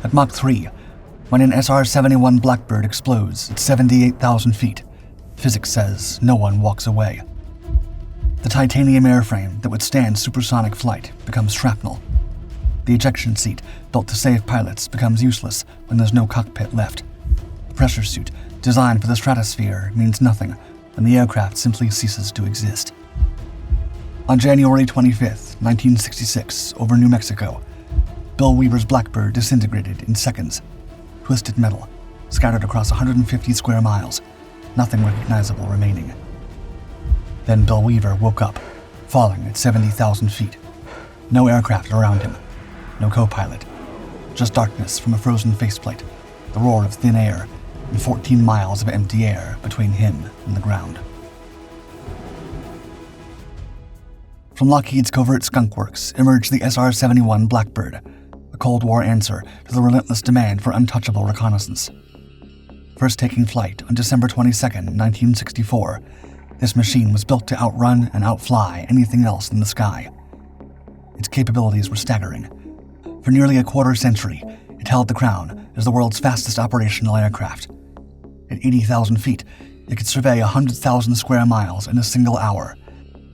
At Mach 3, when an SR-71 Blackbird explodes at 78,000 feet, physics says no one walks away. The titanium airframe that would stand supersonic flight becomes shrapnel. The ejection seat, built to save pilots, becomes useless when there's no cockpit left. The pressure suit, designed for the stratosphere, means nothing when the aircraft simply ceases to exist. On January 25, 1966, over New Mexico, Bill Weaver's Blackbird disintegrated in seconds. Twisted metal, scattered across 150 square miles, nothing recognizable remaining. Then Bill Weaver woke up, falling at 70,000 feet. No aircraft around him, no copilot, just darkness from a frozen faceplate, the roar of thin air, and 14 miles of empty air between him and the ground. From Lockheed's covert skunk works emerged the SR-71 Blackbird, a Cold War answer to the relentless demand for untouchable reconnaissance. First taking flight on December 22, 1964, this machine was built to outrun and outfly anything else in the sky. Its capabilities were staggering. For nearly a quarter century, it held the crown as the world's fastest operational aircraft. At 80,000 feet, it could survey 100,000 square miles in a single hour,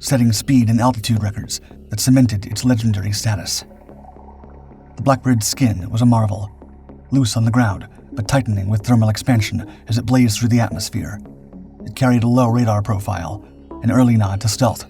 setting speed and altitude records that cemented its legendary status. The Blackbird's skin was a marvel, loose on the ground, but tightening with thermal expansion as it blazed through the atmosphere. It carried a low radar profile, an early nod to stealth,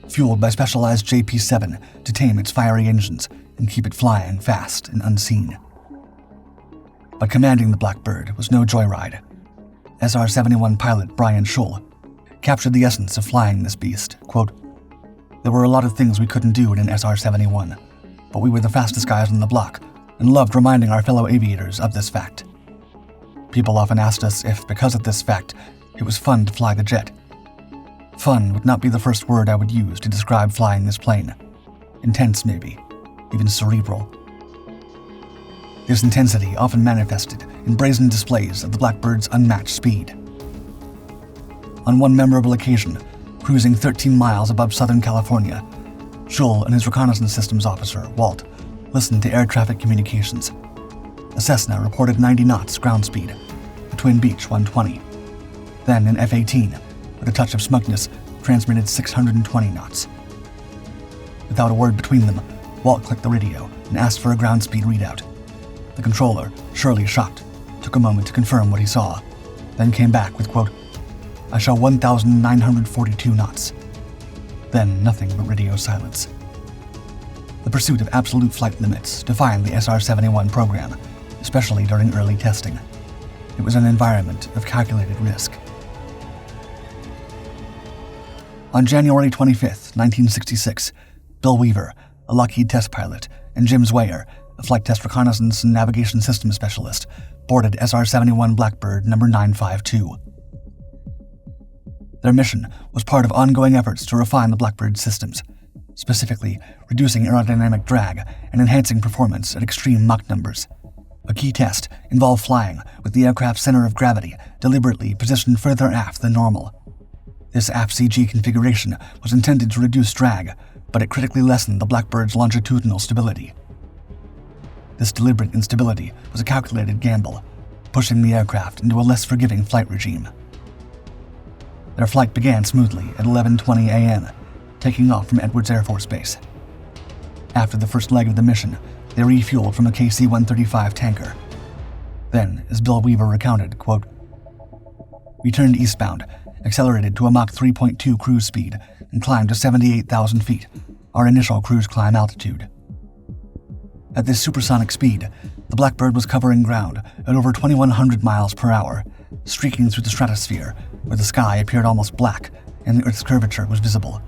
fueled by specialized JP-7 to tame its fiery engines and keep it flying fast and unseen. But commanding the Blackbird was no joyride. SR-71 pilot Brian Schull captured the essence of flying this beast. Quote, "There were a lot of things we couldn't do in an SR-71, but we were the fastest guys on the block and loved reminding our fellow aviators of this fact. People often asked us if, because of this fact, it was fun to fly the jet. Fun would not be the first word I would use to describe flying this plane. Intense, maybe, even cerebral." This intensity often manifested in brazen displays of the Blackbird's unmatched speed. On one memorable occasion, cruising 13 miles above Southern California, Schull and his reconnaissance systems officer, Walt, listened to air traffic communications. A Cessna reported 90 knots ground speed, a Twin Beech 120. Then an F-18, with a touch of smugness, transmitted 620 knots. Without a word between them, Walt clicked the radio and asked for a ground speed readout. The controller, surely shocked, took a moment to confirm what he saw, then came back with, quote, "I show 1,942 knots." Then nothing but radio silence. The pursuit of absolute flight limits defined the SR-71 program, especially during early testing. It was an environment of calculated risk. On January 25, 1966, Bill Weaver, a Lockheed test pilot, and Jim Zwayer, a flight test reconnaissance and navigation systems specialist, boarded SR-71 Blackbird number 952. Their mission was part of ongoing efforts to refine the Blackbird's systems, specifically reducing aerodynamic drag and enhancing performance at extreme Mach numbers. A key test involved flying with the aircraft's center of gravity deliberately positioned further aft than normal. This aft-CG configuration was intended to reduce drag, but it critically lessened the Blackbird's longitudinal stability. This deliberate instability was a calculated gamble, pushing the aircraft into a less forgiving flight regime. Their flight began smoothly at 11:20 a.m., taking off from Edwards Air Force Base. After the first leg of the mission, they refueled from a KC-135 tanker. Then, as Bill Weaver recounted, quote, "We turned eastbound, accelerated to a Mach 3.2 cruise speed, and climbed to 78,000 feet, our initial cruise climb altitude. At this supersonic speed, the Blackbird was covering ground at over 2,100 miles per hour, streaking through the stratosphere, where the sky appeared almost black and the Earth's curvature was visible.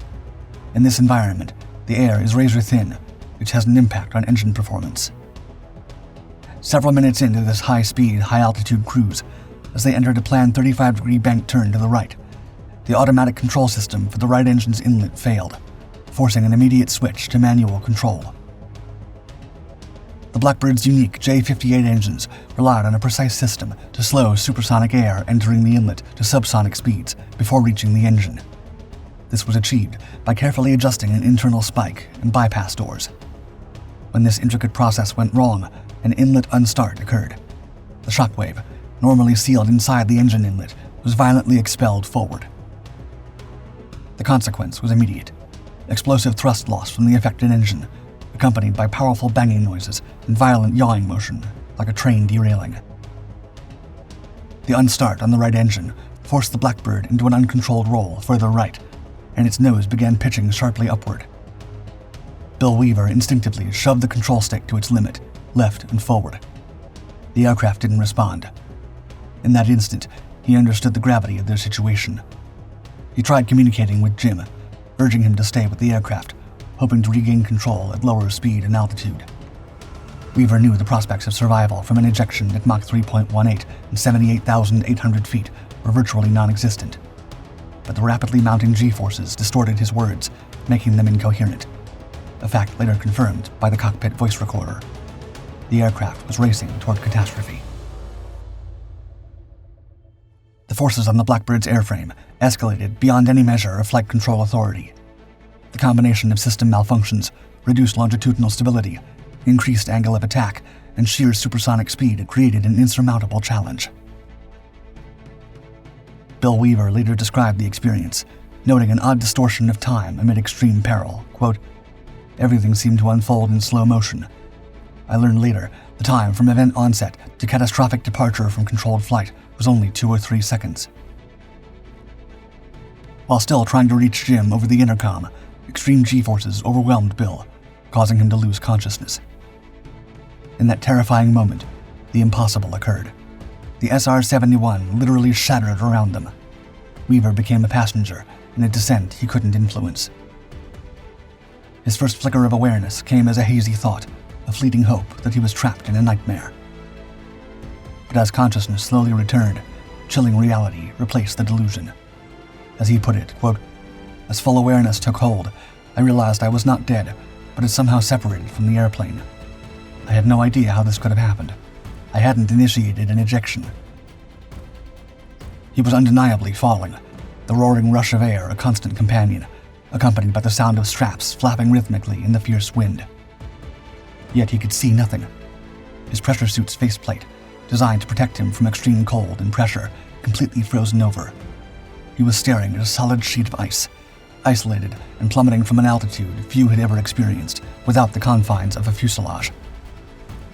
In this environment, the air is razor-thin, which has an impact on engine performance. Several minutes into this high-speed, high-altitude cruise, as they entered a planned 35-degree bank turn to the right, the automatic control system for the right engine's inlet failed, forcing an immediate switch to manual control. The Blackbird's unique J-58 engines relied on a precise system to slow supersonic air entering the inlet to subsonic speeds before reaching the engine. This was achieved by carefully adjusting an internal spike and bypass doors. When this intricate process went wrong, an inlet unstart occurred. The shockwave, normally sealed inside the engine inlet, was violently expelled forward. The consequence was immediate: explosive thrust loss from the affected engine, accompanied by powerful banging noises and violent yawing motion, like a train derailing. The unstart on the right engine forced the Blackbird into an uncontrolled roll further right, and its nose began pitching sharply upward. Bill Weaver instinctively shoved the control stick to its limit, left and forward. The aircraft didn't respond. In that instant, he understood the gravity of their situation. He tried communicating with Jim, urging him to stay with the aircraft, hoping to regain control at lower speed and altitude. Weaver knew the prospects of survival from an ejection at Mach 3.18 and 78,800 feet were virtually non-existent. But the rapidly mounting G-forces distorted his words, making them incoherent, a fact later confirmed by the cockpit voice recorder. The aircraft was racing toward catastrophe. The forces on the Blackbird's airframe escalated beyond any measure of flight control authority. The combination of system malfunctions, reduced longitudinal stability, increased angle of attack, and sheer supersonic speed created an insurmountable challenge. Bill Weaver later described the experience, noting an odd distortion of time amid extreme peril. Quote, "Everything seemed to unfold in slow motion. I learned later the time from event onset to catastrophic departure from controlled flight was only 2 or 3 seconds." While still trying to reach Jim over the intercom, extreme G-forces overwhelmed Bill, causing him to lose consciousness. In that terrifying moment, the impossible occurred. The SR-71 literally shattered around them. Weaver became a passenger in a descent he couldn't influence. His first flicker of awareness came as a hazy thought, a fleeting hope that he was trapped in a nightmare. But as consciousness slowly returned, chilling reality replaced the delusion. As he put it, quote, "As full awareness took hold, I realized I was not dead, but had somehow separated from the airplane. I had no idea how this could have happened. I hadn't initiated an ejection." He was undeniably falling, the roaring rush of air a constant companion, accompanied by the sound of straps flapping rhythmically in the fierce wind. Yet he could see nothing. His pressure suit's faceplate, designed to protect him from extreme cold and pressure, completely frozen over. He was staring at a solid sheet of ice, isolated and plummeting from an altitude few had ever experienced, without the confines of a fuselage.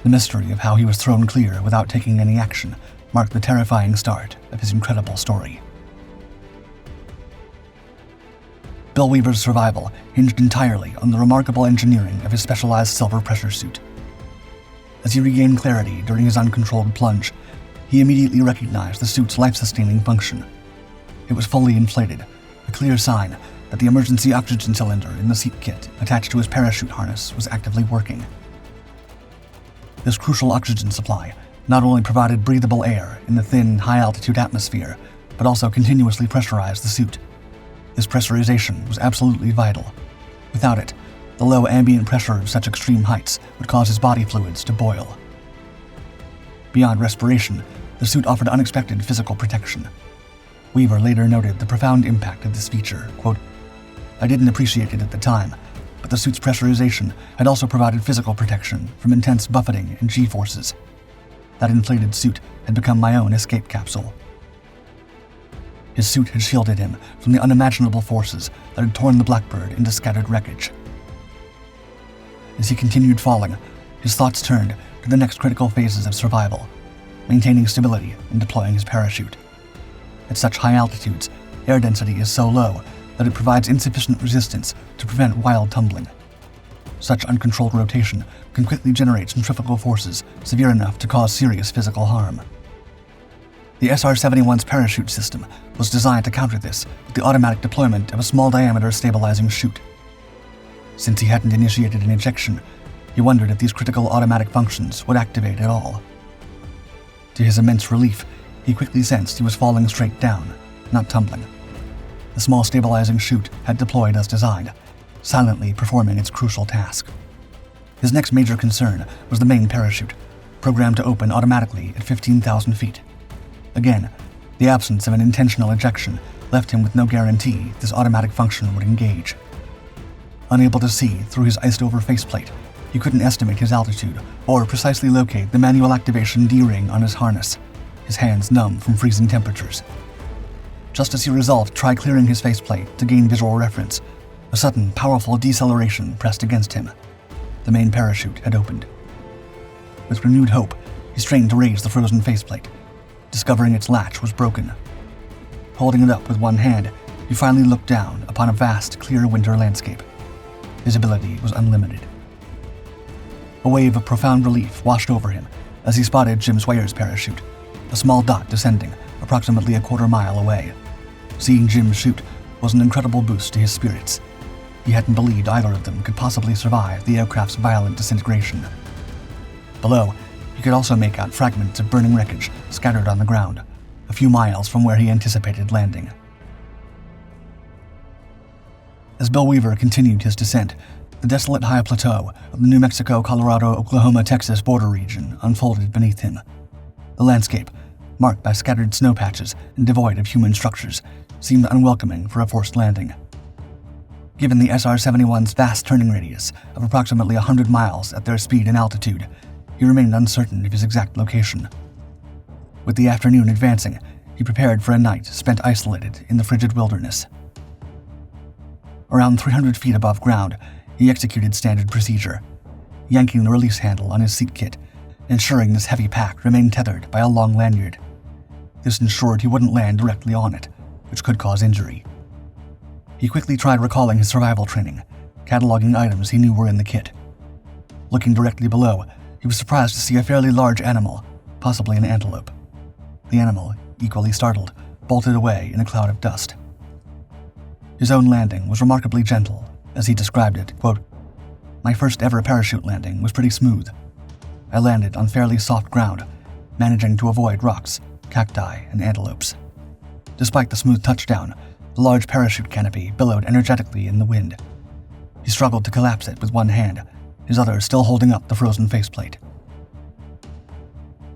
The mystery of how he was thrown clear without taking any action marked the terrifying start of his incredible story. Bill Weaver's survival hinged entirely on the remarkable engineering of his specialized silver pressure suit. As he regained clarity during his uncontrolled plunge, he immediately recognized the suit's life-sustaining function. It was fully inflated, a clear sign that the emergency oxygen cylinder in the seat kit attached to his parachute harness was actively working. This crucial oxygen supply not only provided breathable air in the thin, high-altitude atmosphere, but also continuously pressurized the suit. This pressurization was absolutely vital. Without it, the low ambient pressure of such extreme heights would cause his body fluids to boil. Beyond respiration, the suit offered unexpected physical protection. Weaver later noted the profound impact of this feature. Quote, "I didn't appreciate it at the time, but the suit's pressurization had also provided physical protection from intense buffeting and G-forces. That inflated suit had become my own escape capsule." His suit had shielded him from the unimaginable forces that had torn the Blackbird into scattered wreckage. As he continued falling, his thoughts turned to the next critical phases of survival, maintaining stability and deploying his parachute. At such high altitudes, air density is so low that it provides insufficient resistance to prevent wild tumbling. Such uncontrolled rotation can quickly generate centrifugal forces severe enough to cause serious physical harm. The SR-71's parachute system was designed to counter this with the automatic deployment of a small-diameter stabilizing chute. Since he hadn't initiated an ejection, he wondered if these critical automatic functions would activate at all. To his immense relief, he quickly sensed he was falling straight down, not tumbling. The small stabilizing chute had deployed as designed, silently performing its crucial task. His next major concern was the main parachute, programmed to open automatically at 15,000 feet. Again, the absence of an intentional ejection left him with no guarantee this automatic function would engage. Unable to see through his iced-over faceplate, he couldn't estimate his altitude or precisely locate the manual activation D-ring on his harness, his hands numb from freezing temperatures. Just as he resolved to try clearing his faceplate to gain visual reference, a sudden, powerful deceleration pressed against him. The main parachute had opened. With renewed hope, he strained to raise the frozen faceplate, discovering its latch was broken. Holding it up with one hand, he finally looked down upon a vast, clear winter landscape. Visibility was unlimited. A wave of profound relief washed over him as he spotted Jim Swayer's parachute, a small dot descending approximately a quarter-mile away. Seeing Jim shoot was an incredible boost to his spirits. He hadn't believed either of them could possibly survive the aircraft's violent disintegration. Below, he could also make out fragments of burning wreckage scattered on the ground, a few miles from where he anticipated landing. As Bill Weaver continued his descent, the desolate high plateau of the New Mexico, Colorado, Oklahoma, Texas border region unfolded beneath him. The landscape, marked by scattered snow patches and devoid of human structures, seemed unwelcoming for a forced landing. Given the SR-71's vast turning radius of approximately 100 miles at their speed and altitude, he remained uncertain of his exact location. With the afternoon advancing, he prepared for a night spent isolated in the frigid wilderness. Around 300 feet above ground, he executed standard procedure, yanking the release handle on his seat kit, ensuring this heavy pack remained tethered by a long lanyard. This ensured he wouldn't land directly on it, which could cause injury. He quickly tried recalling his survival training, cataloging items he knew were in the kit. Looking directly below, he was surprised to see a fairly large animal, possibly an antelope. The animal, equally startled, bolted away in a cloud of dust. His own landing was remarkably gentle, as he described it, quote, "My first ever parachute landing was pretty smooth. I landed on fairly soft ground, managing to avoid rocks, cacti, and antelopes. Despite the smooth touchdown, the large parachute canopy billowed energetically in the wind. He struggled to collapse it with one hand, his other still holding up the frozen faceplate.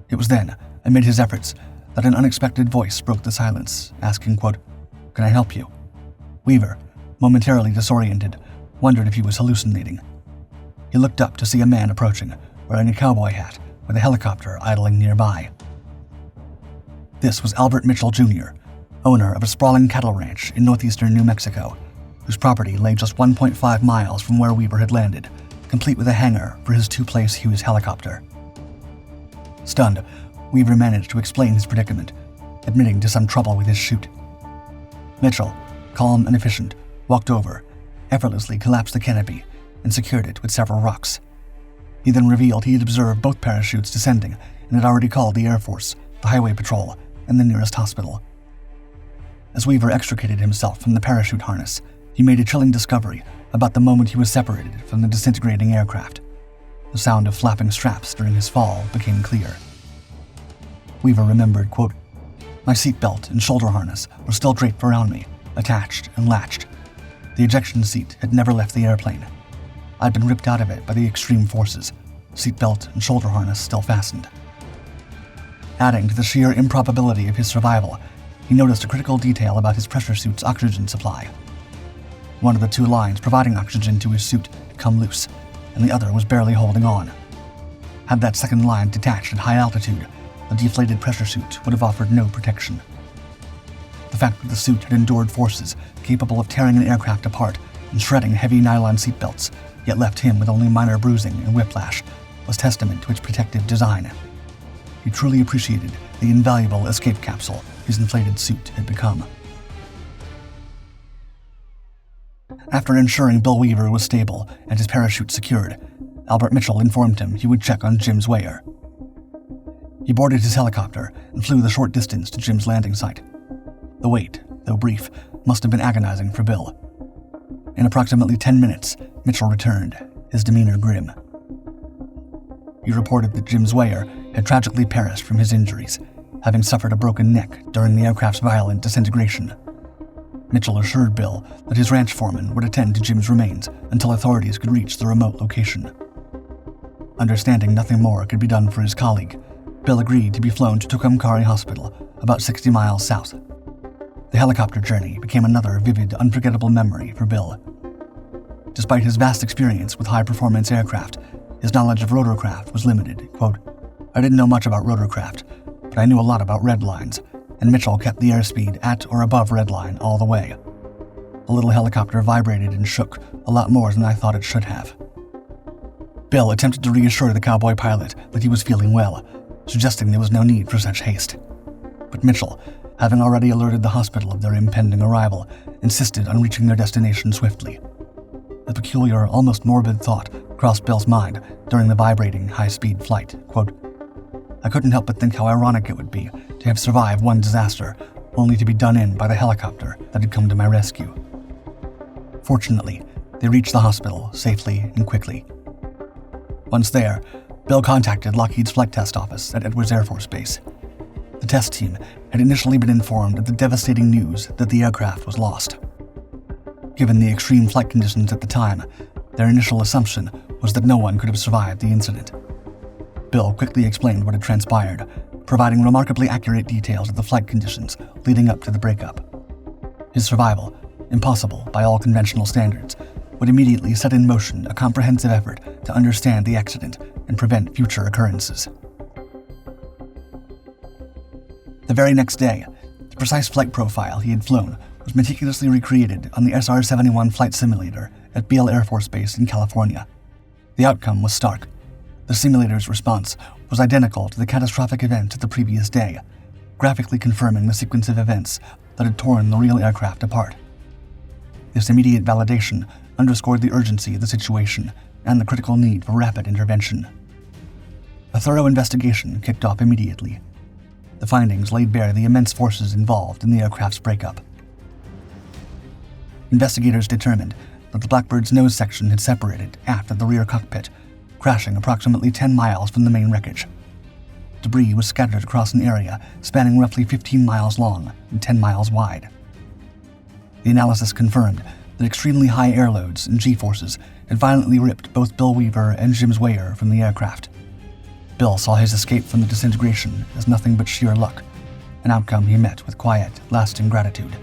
It was then, amid his efforts, that an unexpected voice broke the silence, asking, quote, "Can I help you?" Weaver, momentarily disoriented, wondered if he was hallucinating. He looked up to see a man approaching, wearing a cowboy hat, with a helicopter idling nearby. This was Albert Mitchell Jr., owner of a sprawling cattle ranch in northeastern New Mexico, whose property lay just 1.5 miles from where Weaver had landed, complete with a hangar for his two-place Hughes helicopter. Stunned, Weaver managed to explain his predicament, admitting to some trouble with his chute. Mitchell, calm and efficient, walked over, effortlessly collapsed the canopy, and secured it with several rocks. He then revealed he had observed both parachutes descending and had already called the Air Force, the Highway Patrol, and the nearest hospital. As Weaver extricated himself from the parachute harness, he made a chilling discovery about the moment he was separated from the disintegrating aircraft. The sound of flapping straps during his fall became clear. Weaver remembered, quote, "My seatbelt and shoulder harness were still draped around me, attached and latched. The ejection seat had never left the airplane. I'd been ripped out of it by the extreme forces, seatbelt and shoulder harness still fastened." Adding to the sheer improbability of his survival, he noticed a critical detail about his pressure suit's oxygen supply. One of the two lines providing oxygen to his suit had come loose, and the other was barely holding on. Had that second line detached at high altitude, the deflated pressure suit would have offered no protection. The fact that the suit had endured forces capable of tearing an aircraft apart and shredding heavy nylon seatbelts, yet left him with only minor bruising and whiplash, was testament to its protective design. He truly appreciated the invaluable escape capsule his inflated suit had become. After ensuring Bill Weaver was stable and his parachute secured, Albert Mitchell informed him he would check on Jim Swayer. He boarded his helicopter and flew the short distance to Jim's landing site. The wait, though brief, must have been agonizing for Bill. In approximately 10 minutes, Mitchell returned, his demeanor grim. He reported that Jim Swayer had tragically perished from his injuries, having suffered a broken neck during the aircraft's violent disintegration. Mitchell assured Bill that his ranch foreman would attend to Jim's remains until authorities could reach the remote location. Understanding nothing more could be done for his colleague, Bill agreed to be flown to Tucumcari Hospital, about 60 miles south. The helicopter journey became another vivid, unforgettable memory for Bill. Despite his vast experience with high-performance aircraft, His knowledge of rotorcraft was limited. Quote, I didn't know much about rotorcraft, but I knew a lot about red lines, and Mitchell kept the airspeed at or above red line all the way. The little helicopter vibrated and shook a lot more than I thought it should have. Bill attempted to reassure the cowboy pilot that he was feeling well, suggesting there was no need for such haste. But Mitchell, having already alerted the hospital of their impending arrival, insisted on reaching their destination swiftly. A peculiar, almost morbid thought crossed Bill's mind during the vibrating, high-speed flight. Quote, I couldn't help but think how ironic it would be to have survived one disaster, only to be done in by the helicopter that had come to my rescue. Fortunately, they reached the hospital safely and quickly. Once there, Bill contacted Lockheed's flight test office at Edwards Air Force Base. The test team had initially been informed of the devastating news that the aircraft was lost. Given the extreme flight conditions at the time, their initial assumption was that no one could have survived the incident. Bill quickly explained what had transpired, providing remarkably accurate details of the flight conditions leading up to the breakup. His survival, impossible by all conventional standards, would immediately set in motion a comprehensive effort to understand the accident and prevent future occurrences. The very next day, the precise flight profile he had flown was meticulously recreated on the SR-71 flight simulator at Beale Air Force Base in California. The outcome was stark. The simulator's response was identical to the catastrophic event of the previous day, graphically confirming the sequence of events that had torn the real aircraft apart. This immediate validation underscored the urgency of the situation and the critical need for rapid intervention. A thorough investigation kicked off immediately. The findings laid bare the immense forces involved in the aircraft's breakup. Investigators determined that the Blackbird's nose section had separated aft of the rear cockpit, crashing approximately 10 miles from the main wreckage. Debris was scattered across an area spanning roughly 15 miles long and 10 miles wide. The analysis confirmed that extremely high air loads and G-forces had violently ripped both Bill Weaver and Jim Zwayer from the aircraft. Bill saw his escape from the disintegration as nothing but sheer luck, an outcome he met with quiet, lasting gratitude.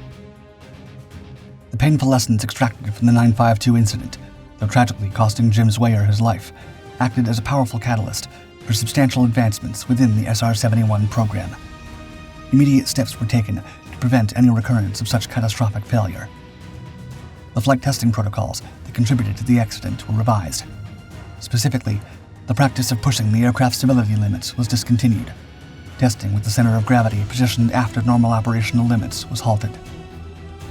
The painful lessons extracted from the 952 incident, though tragically costing Jim Zwayer his life, acted as a powerful catalyst for substantial advancements within the SR-71 program. Immediate steps were taken to prevent any recurrence of such catastrophic failure. The flight testing protocols that contributed to the accident were revised. Specifically, the practice of pushing the aircraft's stability limits was discontinued. Testing with the center of gravity positioned after normal operational limits was halted.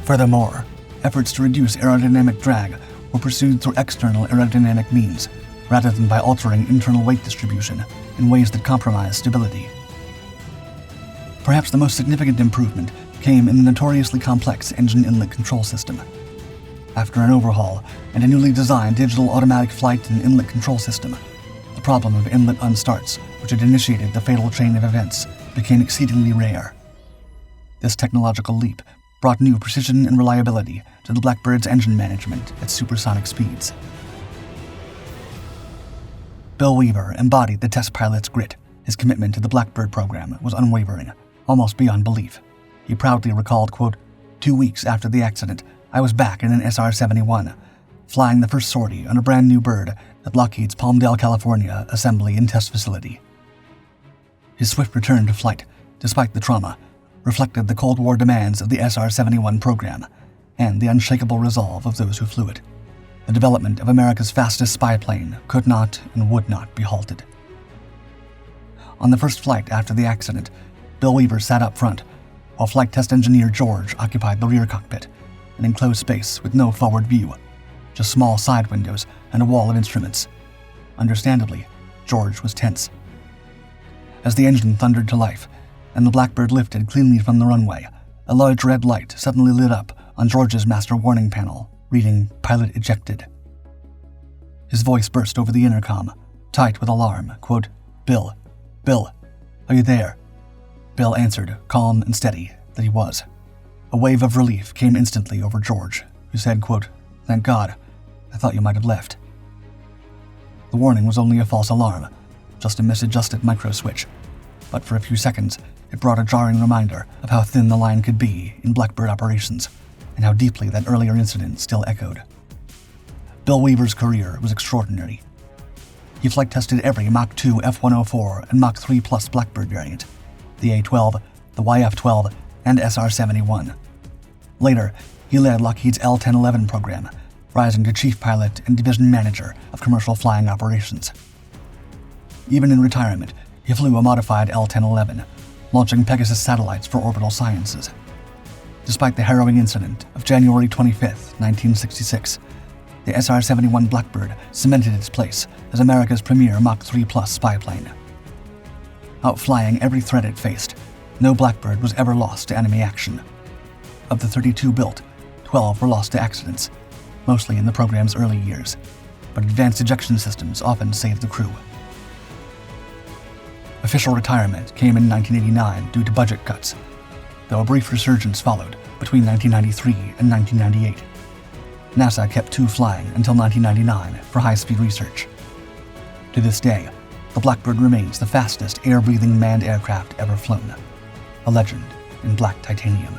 Furthermore, efforts to reduce aerodynamic drag were pursued through external aerodynamic means, rather than by altering internal weight distribution in ways that compromised stability. Perhaps the most significant improvement came in the notoriously complex engine inlet control system. After an overhaul and a newly designed digital automatic flight and inlet control system, the problem of inlet unstarts, which had initiated the fatal chain of events, became exceedingly rare. This technological leap brought new precision and reliability to the Blackbird's engine management at supersonic speeds. Bill Weaver embodied the test pilot's grit. His commitment to the Blackbird program was unwavering, almost beyond belief. He proudly recalled, quote, 2 weeks after the accident, I was back in an SR-71, flying the first sortie on a brand new bird at Lockheed's Palmdale, California assembly and test facility. His swift return to flight, despite the trauma, reflected the Cold War demands of the SR-71 program and the unshakable resolve of those who flew it. The development of America's fastest spy plane could not and would not be halted. On the first flight after the accident, Bill Weaver sat up front, while flight test engineer George occupied the rear cockpit, an enclosed space with no forward view, just small side windows and a wall of instruments. Understandably, George was tense. As the engine thundered to life, and the Blackbird lifted cleanly from the runway, a large red light suddenly lit up on George's master warning panel, reading "Pilot ejected." His voice burst over the intercom, tight with alarm, quote, Bill, are you there?" Bill answered, calm and steady, that he was. A wave of relief came instantly over George, who said, quote, "Thank God, I thought you might have left." The warning was only a false alarm, just a misadjusted micro switch, but for a few seconds it brought a jarring reminder of how thin the line could be in Blackbird operations, and how deeply that earlier incident still echoed. Bill Weaver's career was extraordinary. he flight tested every Mach 2 F-104 and Mach 3 Plus Blackbird variant, the A-12, the YF-12, and SR-71. Later, he led Lockheed's L-1011 program, rising to chief pilot and division manager of commercial flying operations. Even in retirement, he flew a modified L-1011, launching Pegasus satellites for orbital sciences. Despite the harrowing incident of January 25, 1966, the SR-71 Blackbird cemented its place as America's premier Mach 3 Plus spy plane. Outflying every threat it faced, no Blackbird was ever lost to enemy action. Of the 32 built, 12 were lost to accidents, mostly in the program's early years, but advanced ejection systems often saved the crew. Official retirement came in 1989 due to budget cuts, though a brief resurgence followed between 1993 and 1998. NASA kept two flying until 1999 for high-speed research. To this day, the Blackbird remains the fastest air-breathing manned aircraft ever flown, a legend in black titanium.